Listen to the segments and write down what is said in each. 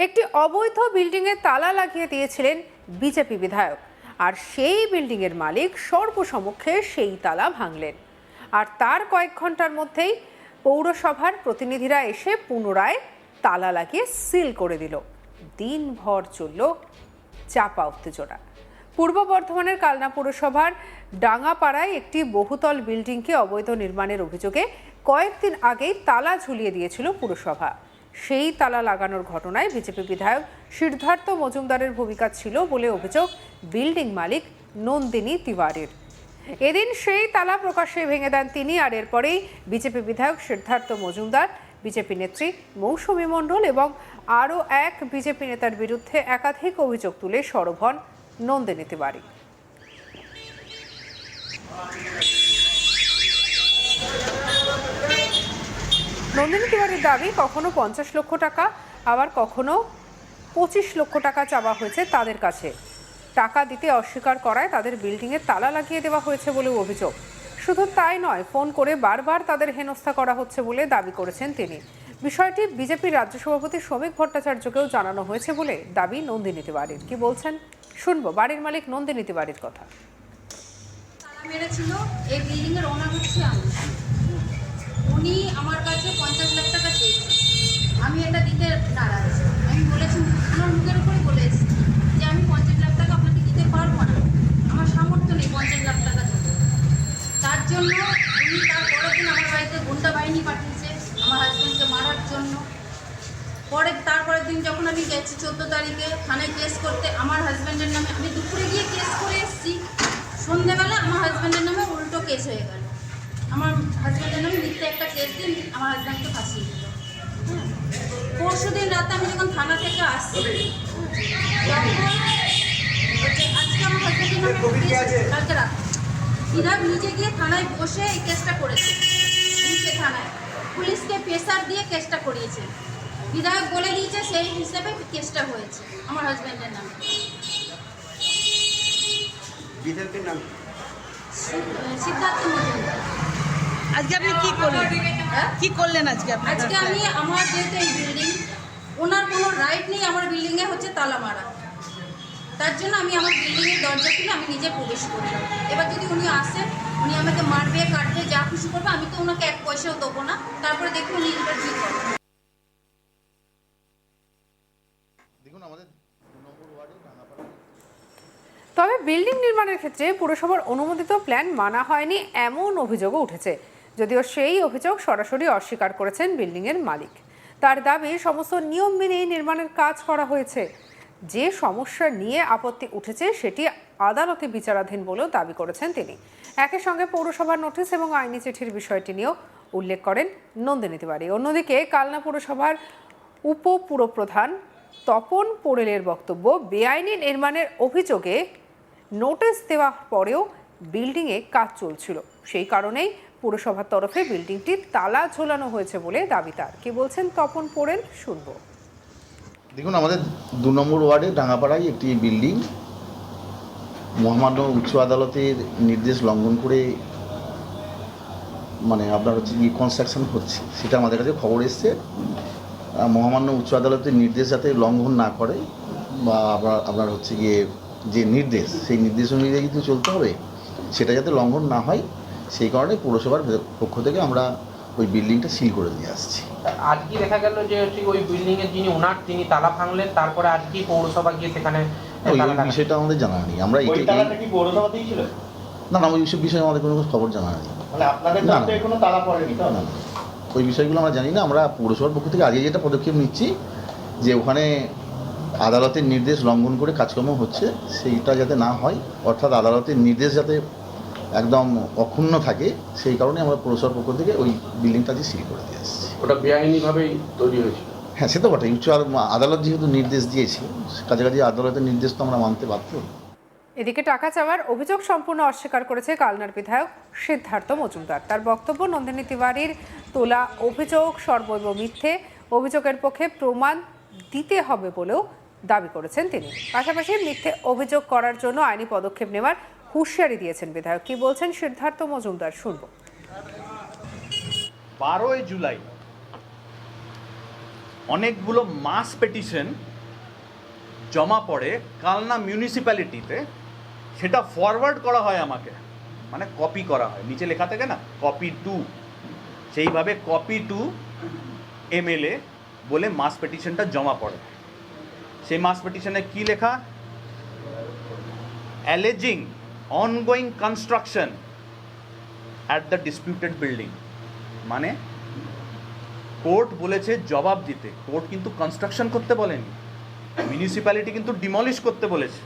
একটি অবৈধ বিল্ডিংয়ে তালা লাগিয়ে দিয়েছিলেন বিজেপি বিধায়ক, আর সেই বিল্ডিংয়ের মালিক সর্বসমক্ষে সেই তালা ভাঙলেন। আর তার কয়েক ঘন্টার মধ্যেই পৌরসভার প্রতিনিধিরা এসে পুনরায় তালা লাগিয়ে সিল করে দিল। দিনভর চলল চাপা উত্তেজনা। পূর্ব বর্ধমানের কালনা পুরসভার ডাঙ্গাপাড়ায় একটি বহুতল বিল্ডিংকে অবৈধ নির্মাণের অভিযোগে কয়েকদিন আগেই তালা ঝুলিয়ে দিয়েছিল পুরসভা। সেই তালা লাগানোর ঘটনায় বিজেপি বিধায়ক সিদ্ধার্থ মজুমদারের ভূমিকা ছিল বলে অভিযোগ বিল্ডিং মালিক নন্দিনী তিওয়ারির। এদিন সেই তালা প্রকাশ্যে ভেঙে দেন তিনি, আর এরপরেই বিজেপি বিধায়ক সিদ্ধার্থ মজুমদার, বিজেপি নেত্রী মৌসুমী মণ্ডল এবং আরও এক বিজেপি নেতার বিরুদ্ধে একাধিক অভিযোগ তুলে সরব হন নন্দিনী তিওয়ারি। নন্দিনী তিওয়ারির দাবি, কখনো 50 লক্ষ টাকা, আবার কখনো 25 লক্ষ টাকা চাওয়া হয়েছে তাদের কাছে। টাকা দিতে অস্বীকার করায় তাদের বিল্ডিংয়ে তালা লাগিয়ে দেওয়া হয়েছে বলেও অভিযোগ। শুধু তাই নয়, ফোন করে বারবার তাদের হেনস্থা করা হচ্ছে বলে দাবি করেছেন তিনি। বিষয়টি বিজেপির রাজ্য সভাপতি শ্রমিক ভট্টাচার্যকেও জানানো হয়েছে বলে দাবি নন্দিনী তিওয়ারির। কি বলছেন শুনবো বাড়ির মালিক নন্দিনী তিওয়ারির কথা। তালা মেরেছিল, এই বিল্ডিং এর ওনার হচ্ছে আমি। উনি আমার কাছে 50 লাখ টাকা চেয়েছেন, আমি এটা দিতে নারাজ। আমি বলেছি, ওনার মুখের উপরে বলেছি যে আমি 50 লাখ টাকা আপনাকে দিতে পারবো না, আমার সামর্থ্য নেই 50 লাখ টাকা দেবো। তার জন্য উনি তার পরের দিন আমার বাড়িতে গুন্ডা বাহিনী পাঠিয়েছে আমার হাজব্যান্ডকে মারার জন্য। তারপরের দিন যখন আমি গেছি 14 তারিখে থানায় কেস করতে আমার হাজব্যান্ডের নামে, আমি দুপুরে গিয়ে কেস করে এসেছি, সন্ধ্যেবেলা আমার হাজব্যান্ডের নামে উল্টো কেস হয়ে গেল। আমার হাজব্যান্ডের নামে মিথ্যে একটা কেস দিন আমার হাজব্যান্ডকে ফাঁসিয়ে দিল। পরশু দিন রাতে আমি যখন থানা থেকে আসছি, আজকে আমার হাজব্যান্ডের নামে কালকে রাতে বিধায়ক নিজে গিয়ে থানায় বসে এই কেসটা করেছে। নিচে থানায় পুলিশকে প্রেসার দিয়ে কেসটা করিয়েছে। বিধায়ক বলে দিয়েছে সেই হিসাবে কেসটা হয়েছে আমার হাজব্যান্ডের নামে। বিধায়কের নাম সিদ্ধার্থ মজুমদার। আজকে আপনি কি করলেন? কি করলেন আজকে আপনি? আজকে আমি আমার যেহেতু এই বিল্ডিং, ওনার কোনো রাইট নেই আমার বিল্ডিংয়ে হচ্ছে তালা মারা, তার জন্য আমি আমার বিল্ডিংয়ের দরজা খুলে আমি নিজে প্রবেশ করলাম। এবার যদি উনি আসে, উনি আমাকে মারবে, কাটবে, যা খুশি করবে, আমি তো ওনাকে 1 পয়সাও দেবো না। তারপরে দেখি উনি এবার কী করবে। তবে বিল্ডিং নির্মাণের ক্ষেত্রে পুরসভার অনুমোদিত প্ল্যান মানা হয়নি এমন অভিযোগও উঠেছে, যদিও সেই অভিযোগ সরাসরি অস্বীকার করেছেন বিল্ডিংয়ের মালিক। তার দাবি, সমস্ত নিয়ম মেনেই নির্মাণের কাজ করা হয়েছে। যে সমস্যা নিয়ে আপত্তি উঠেছে সেটি আদালতে বিচারাধীন বলেও দাবি করেছেন তিনি। একই সঙ্গে পৌরসভার নোটিশ এবং আইনি চিঠির বিষয়টি নিয়েও উল্লেখ করেন নন্দিনী তিওয়ারি। অন্যদিকে কালনা পুরসভার উপপুরপ্রধান তপন পোড়েলের বক্তব্য, বেআইনি নির্মাণের অভিযোগে নোটিশ দেওয়ার পরেও বিল্ডিংয়ে কাজ চলছিল, সেই কারণেই পুরসভার তরফে বিল্ডিংটি তালা ঝোলানো হয়েছে বলে দাবি তার। কি বলছেন তপন পোড়েল শুনবো। দেখুন, আমাদের 2 নম্বর ওয়ার্ডে ডাঙ্গাপাড়ায় একটি বিল্ডিং মহামান্য উচ্চ আদালতের নির্দেশ লঙ্ঘন করে আপনার হচ্ছে কি কনস্ট্রাকশন হচ্ছে, সেটা আমাদের কাছে খবর এসছে। মহামান্য উচ্চ আদালতের নির্দেশ যাতে লঙ্ঘন না করে বা আপনার হচ্ছে গিয়ে যে নির্দেশ, সেই নির্দেশ অনুযায়ী কিন্তু চলতে হবে, সেটা যাতে লঙ্ঘন না হয়, সেই কারণে পৌরসভার পক্ষ থেকে আমরা ওই বিল্ডিংটা সিল করে দিয়ে আসছি। আজকে দেখা গেল যে ওই বিল্ডিং এর যিনি ওনার, তিনি তালা ভাঙলেন, তারপরে আজকে পৌরসভা গিয়ে সেখানে ওই বিষয়টা আমাদের জানা নেই। আমরা ওই তালাটা কি পৌরসভা দিয়েছিল? না, ওই বিষয়ে আমাদের কোনো খবর জানা নেই। মানে আপনাদের নামে কোনো তালা পড়েনি তো? না, ওই বিষয়গুলো আমরা জানি না। আমরা পৌরসভার পক্ষ থেকে আজকে যেটা পদক্ষেপ নিচ্ছি, যে ওখানে আদালতের নির্দেশ লঙ্ঘন করে কাজকর্ম হচ্ছে, সেইটা যাতে না হয়, অর্থাৎ আদালতের নির্দেশ যাতে একদম অক্ষুণ্ণ থাকে, সেই কারণে আমরা পৌরসভার পক্ষ থেকে ওই বিল্ডিংটা যে সিল করে দিয়ে আসছি। ওটা বেআইনিভাবেই তৈরি হয়েছিল। হ্যাঁ, সে তো বটে। উচ্চ আদালত যেহেতু নির্দেশ দিয়েছে, কাছাকাছি আদালতের নির্দেশ তো আমরা মানতে বাধ্য। এদিকে টাকা চাওয়ার অভিযোগ সম্পূর্ণ অস্বীকার করেছে কালনার বিধায়ক সিদ্ধার্থ মজুমদার। তার বক্তব্য, নন্দিনী তিওয়ারির তোলা অভিযোগ সর্বৈব মিথ্যে, অভিযোগের পক্ষে প্রমাণ দিতে হবে বলেও দাবি করেছেন তিনি। পাশাপাশি মিথ্যে অভিযোগ করার জন্য আইনি পদক্ষেপ নেওয়ার হুঁশিয়ারি দিয়েছেন বিধায়ক। কি বলছেন সিদ্ধার্থ মজুমদার শুনবো। 12 জুলাই অনেকগুলো মাস পিটিশন জমা পড়ে কালনা মিউনিসিপ্যালিটিতে, সেটা ফরওয়ার্ড করা হয় আমাকে, মানে কপি করা হয়, নিচে লেখা থাকে না কপি টু, সেইভাবে কপি টু এমএলএ বলে মাস পিটিশনটা জমা পড়ে। সেই মাস পিটিশনে কি লেখা? Alleging ongoing construction at the disputed building, মানে কোর্ট বলেছে জবাব দিতে, কোর্ট কিন্তু কনস্ট্রাকশন করতে বলেনি, মিউনিসিপ্যালিটি কিন্তু ডিমলিশ করতে বলেছে।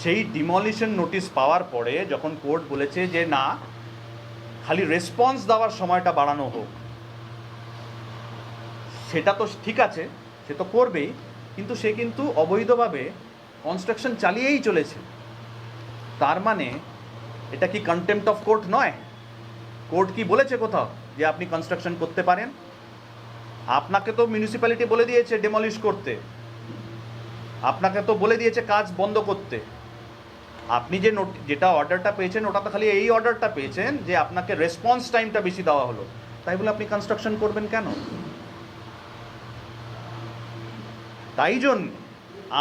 সেই ডিমলিশন নোটিশ পাওয়ার পরে যখন কোর্ট বলেছে যে না, খালি রেসপন্স দেওয়ার সময়টা বাড়ানো হোক, সেটা তো ঠিক আছে, সে তো করবেই, কিন্তু সে কিন্তু অবৈধভাবে কনস্ট্রাকশন চালিয়েই চলেছে। তার মানে এটা কি কন্টেম্পট অফ কোর্ট নয়? কোর্ট কি বলেছে কোথাও যে আপনি কনস্ট্রাকশন করতে পারেন? আপনাকে তো মিউনিসিপ্যালিটি বলে দিয়েছে ডেমলিশ করতে, আপনাকে তো বলে দিয়েছে কাজ বন্ধ করতে। আপনি যে যেটা অর্ডারটা পেয়েছেন ওটা তো খালি এই অর্ডারটা পেয়েছেন যে আপনাকে রেসপন্স টাইমটা বেশি দেওয়া হলো, তাই বলে আপনি কনস্ট্রাকশন করবেন কেন? তাই জন্য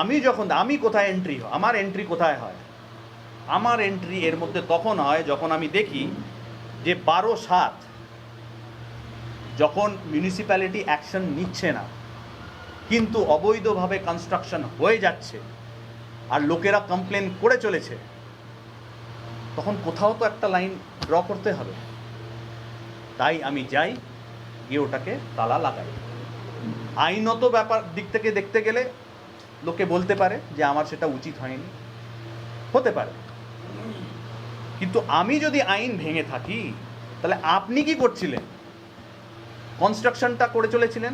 আমি কোথায় এন্ট্রি, আমার এন্ট্রি কোথায় হয়? আমার এন্ট্রি এর মধ্যে তখন হয় যখন আমি দেখি যে 12/7 যখন মিউনিসিপ্যালিটি অ্যাকশন নিচ্ছে না কিন্তু অবৈধভাবে কনস্ট্রাকশন হয়ে যাচ্ছে আর লোকেরা কমপ্লেন করে চলেছে, তখন কোথাও তো একটা লাইন ড্র করতে হবে। তাই আমি যাই, গিয়ে ওটাকে তালা লাগাই। আইনত ব্যাপার দিক থেকে দেখতে গেলে লোকে বলতে পারে যে আমার সেটা উচিত হয়নি, হতে পারে, কিন্তু আমি যদি আইন ভেঙে থাকি তাহলে আপনি কি করছিলেন? কনস্ট্রাকশনটা করে চলেছিলেন।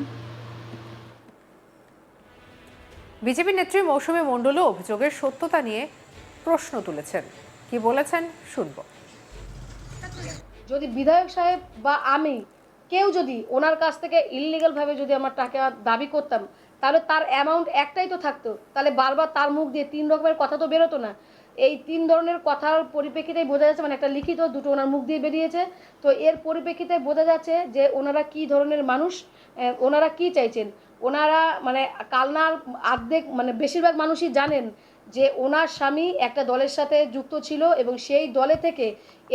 বিজেপি নেত্রী মৌসুমী মণ্ডলও অভিযোগের সত্যতা নিয়ে প্রশ্ন তুলেছেন। কি বলেছেন শুনব। যদি বিধায়ক সাহেব বা আমি কেউ যদি ওনার কাছ থেকে ইললিগালভাবে যদি আমার টাকা দাবি করতাম, তাহলে তার অ্যামাউন্ট একটাই তো থাকতো, তাহলে বারবার তার মুখ দিয়ে 3 রকমের কথা তো বেরোতো না। এই 3 ধরনের কথার পরিপ্রেক্ষিতেই বোঝা যাচ্ছে, মানে একটা লিখিত, দুটো ওনার মুখ দিয়ে বেরিয়েছে, তো এর পরিপ্রেক্ষিতে বোঝা যাচ্ছে যে ওনারা কি ধরনের মানুষ, ওনারা কি চাইছেন। ওনারা মানে কালনার অর্ধেক মানে বেশিরভাগ মানুষই জানেন যে ওনার স্বামী একটা দলের সাথে যুক্ত ছিল এবং সেই দলে থেকে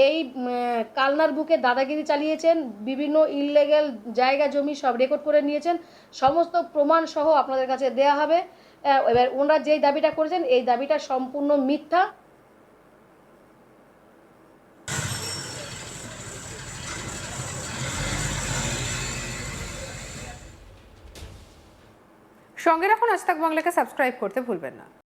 এই কালনার বুকে দাদাগিরি চালিয়েছেন, বিভিন্ন ইললিগ্যাল জায়গা জমি সব রেকর্ড করে নিয়েছেন, সমস্ত প্রমাণ সহ আপনাদের কাছে দেয়া হবে। এবার ওনারা যেই দাবিটা করেছেন এই দাবিটা সম্পূর্ণ মিথ্যা। সঙ্গে রাখুন আজ তাক বাংলাকে, সাবস্ক্রাইব করতে ভুলবেন না।